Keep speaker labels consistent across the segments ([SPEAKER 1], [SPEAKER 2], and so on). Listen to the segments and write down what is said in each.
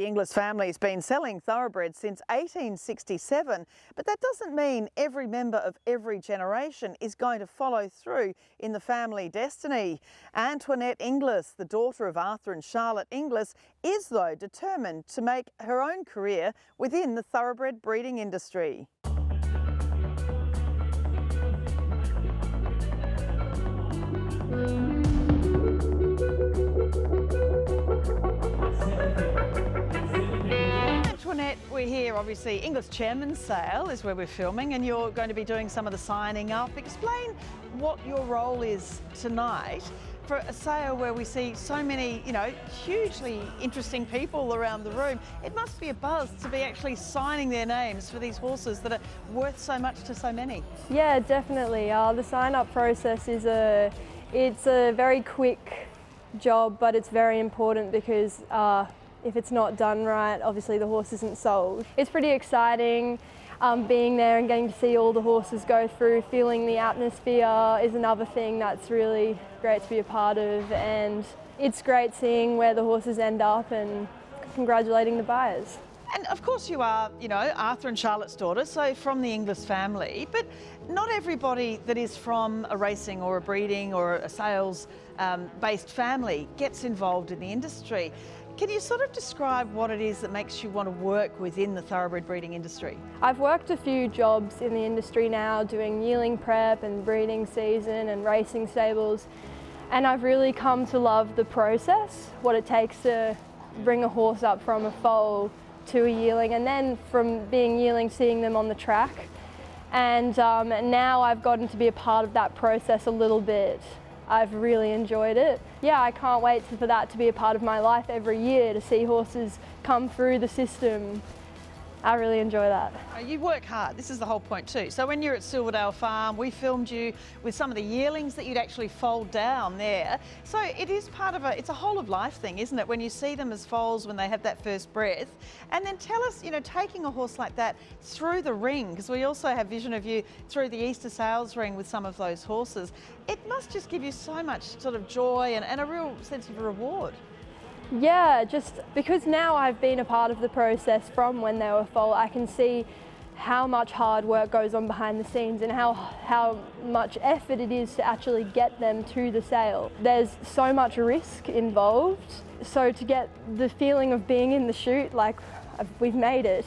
[SPEAKER 1] The Inglis family has been selling thoroughbreds since 1867, but that doesn't mean every member of every generation is going to follow through in the family destiny. Antoinette Inglis, the daughter of Arthur and Charlotte Inglis, is though determined to make her own career within the thoroughbred breeding industry. Antoinette, we're here obviously, Inglis Chairman's Sale is where we're filming, and you're going to be doing some of the signing up. Explain what your role is tonight for a sale where we see so many, hugely interesting people around the room. It must be a buzz to be actually signing their names for these horses that are worth so much to so many.
[SPEAKER 2] Yeah, definitely. The sign-up process is it's a very quick job, but it's very important because if it's not done right, obviously the horse isn't sold. It's pretty exciting being there and getting to see all the horses go through. Feeling the atmosphere is another thing that's really great to be a part of, and it's great seeing where the horses end up and congratulating the buyers.
[SPEAKER 1] And of course you are, Arthur and Charlotte's daughter, so from the Inglis family, but not everybody that is from a racing or a breeding or a sales based family gets involved in the industry. Can you sort of describe what it is that makes you want to work within the thoroughbred breeding industry?
[SPEAKER 2] I've worked a few jobs in the industry now, doing yearling prep and breeding season and racing stables, and I've really come to love the process, what it takes to bring a horse up from a foal to a yearling, and then from being yearling, seeing them on the track. And now I've gotten to be a part of that process a little bit. I've really enjoyed it. Yeah, I can't wait for that to be a part of my life every year, to see horses come through the system. I really enjoy that.
[SPEAKER 1] You work hard, this is the whole point too. So when you're at Silverdale Farm, we filmed you with some of the yearlings that you'd actually foal down there. So it is part of it's a whole of life thing, isn't it? When you see them as foals, when they have that first breath. And then tell us, taking a horse like that through the ring, because we also have vision of you through the Easter sales ring with some of those horses. It must just give you so much sort of joy and a real sense of reward.
[SPEAKER 2] Yeah, just because now I've been a part of the process from when they were foal, I can see how much hard work goes on behind the scenes and how much effort it is to actually get them to the sale. There's so much risk involved, so to get the feeling of being in the chute, like we've made it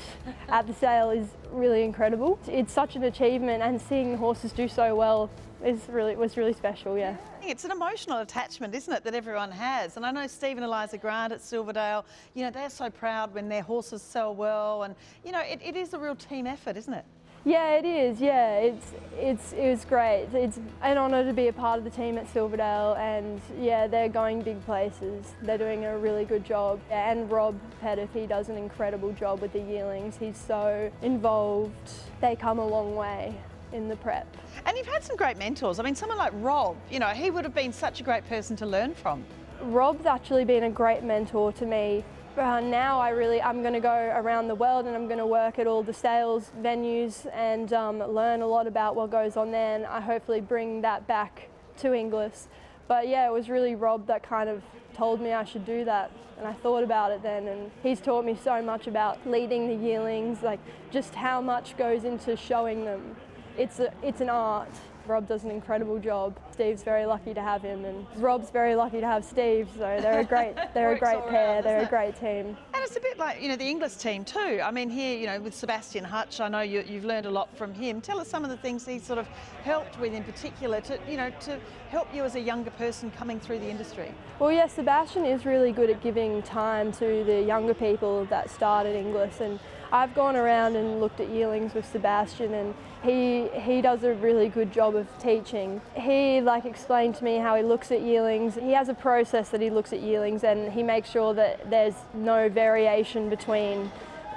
[SPEAKER 2] at the sale, is really incredible. It's such an achievement, and seeing the horses do so well was really special, yeah.
[SPEAKER 1] It's an emotional attachment, isn't it, that everyone has? And I know Steve and Eliza Grant at Silverdale, they're so proud when their horses sell well, and it is a real team effort, isn't it?
[SPEAKER 2] Yeah, it is. Yeah, it was great. It's an honour to be a part of the team at Silverdale, and yeah, they're going big places. They're doing a really good job. And Rob Pettiff, he does an incredible job with the yearlings. He's so involved. They come a long way in the prep.
[SPEAKER 1] And you've had some great mentors. I mean, someone like Rob, he would have been such a great person to learn from.
[SPEAKER 2] Rob's actually been a great mentor to me. Now I'm going to go around the world, and I'm going to work at all the sales venues and learn a lot about what goes on there, and I hopefully bring that back to Inglis. But yeah, it was really Rob that kind of told me I should do that, and I thought about it then, and he's taught me so much about leading the yearlings, like just how much goes into showing them. It's an art. Rob does an incredible job. Steve's very lucky to have him, and Rob's very lucky to have Steve. So they're a great pair. They're a great team.
[SPEAKER 1] And it's a bit like the Inglis team too. I mean, here with Sebastian Hutch, I know you've learned a lot from him. Tell us some of the things he sort of helped with in particular to to help you as a younger person coming through the industry.
[SPEAKER 2] Well, yeah, Sebastian is really good at giving time to the younger people that start at Inglis, and I've gone around and looked at yearlings with Sebastian, and he does a really good job of teaching. He explained to me how he looks at yearlings. He has a process that he looks at yearlings, and he makes sure that there's no variation between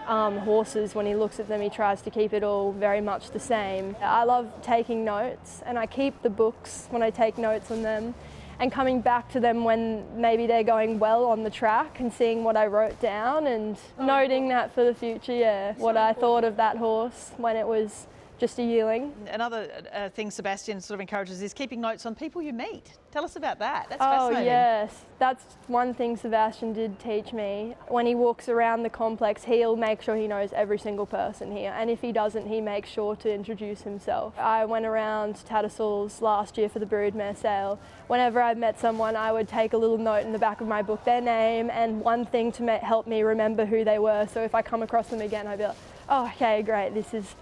[SPEAKER 2] horses. When he looks at them, he tries to keep it all very much the same. I love taking notes, and I keep the books when I take notes on them, and coming back to them when maybe they're going well on the track and seeing what I wrote down and noting that for the future, what I thought of that horse when it was just a yearling.
[SPEAKER 1] Another thing Sebastian sort of encourages is keeping notes on people you meet. Tell us about that. That's
[SPEAKER 2] Oh
[SPEAKER 1] fascinating.
[SPEAKER 2] yes, that's one thing Sebastian did teach me. When he walks around the complex, he'll make sure he knows every single person here, and if he doesn't, he makes sure to introduce himself. I went around Tattersalls last year for the broodmare sale. Whenever I met someone, I would take a little note in the back of my book, their name and one thing to help me remember who they were. So if I come across them again, I'd be like, oh, okay, great, this is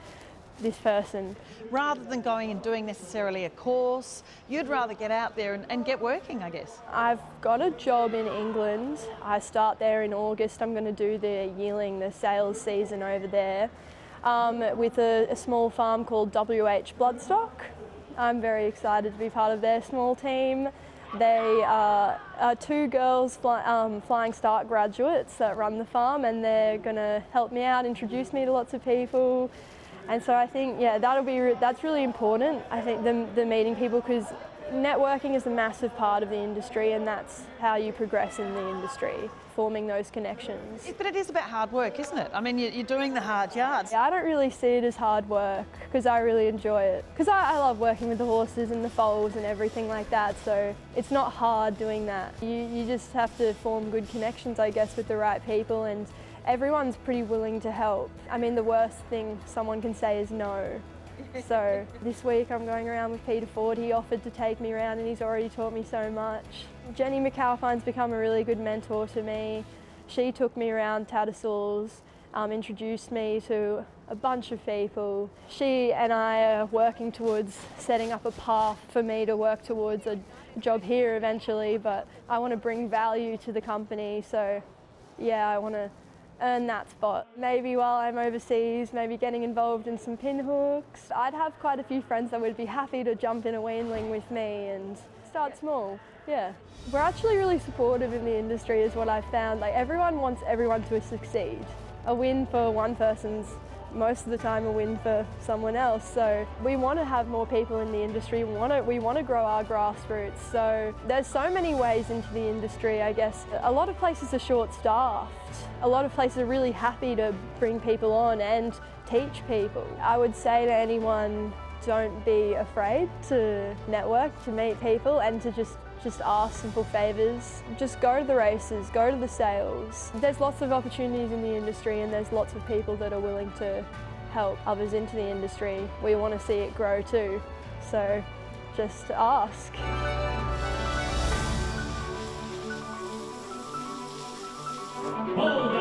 [SPEAKER 2] this person.
[SPEAKER 1] Rather than going and doing necessarily a course, you'd rather get out there and get working, I guess.
[SPEAKER 2] I've got a job in England. I start there in August. I'm going to do the yearling, the sales season over there, with a small farm called WH Bloodstock. I'm very excited to be part of their small team. They are two girls, Flying Start graduates that run the farm, and they're going to help me out, introduce me to lots of people. And so I think, yeah, that's really important. I think the meeting people, because networking is a massive part of the industry, and that's how you progress in the industry, forming those connections.
[SPEAKER 1] But it is about hard work, isn't it? I mean, you're doing the hard yards.
[SPEAKER 2] Yeah, I don't really see it as hard work because I really enjoy it. Because I love working with the horses and the foals and everything like that, so it's not hard doing that. You just have to form good connections, I guess, with the right people, and everyone's pretty willing to help. I mean, the worst thing someone can say is no. So this week I'm going around with Peter Ford. He offered to take me around and he's already taught me so much. Jenny McAlpine's become a really good mentor to me. She took me around Tattersalls, introduced me to a bunch of people. She and I are working towards setting up a path for me to work towards a job here eventually, but I want to bring value to the company, so yeah, I want to earn that spot. Maybe while I'm overseas, maybe getting involved in some pin hooks. I'd have quite a few friends that would be happy to jump in a weanling with me and start small, yeah. We're actually really supportive in the industry is what I've found. Like, everyone wants everyone to succeed. A win for one person's most of the time a win for someone else. So we want to have more people in the industry. We want to grow our grassroots. So there's so many ways into the industry, I guess. A lot of places are short-staffed. A lot of places are really happy to bring people on and teach people. I would say to anyone, don't be afraid to network, to meet people, and to just ask simple favours. Just go to the races, go to the sales. There's lots of opportunities in the industry, and there's lots of people that are willing to help others into the industry. We want to see it grow too, so just ask.
[SPEAKER 3] Hold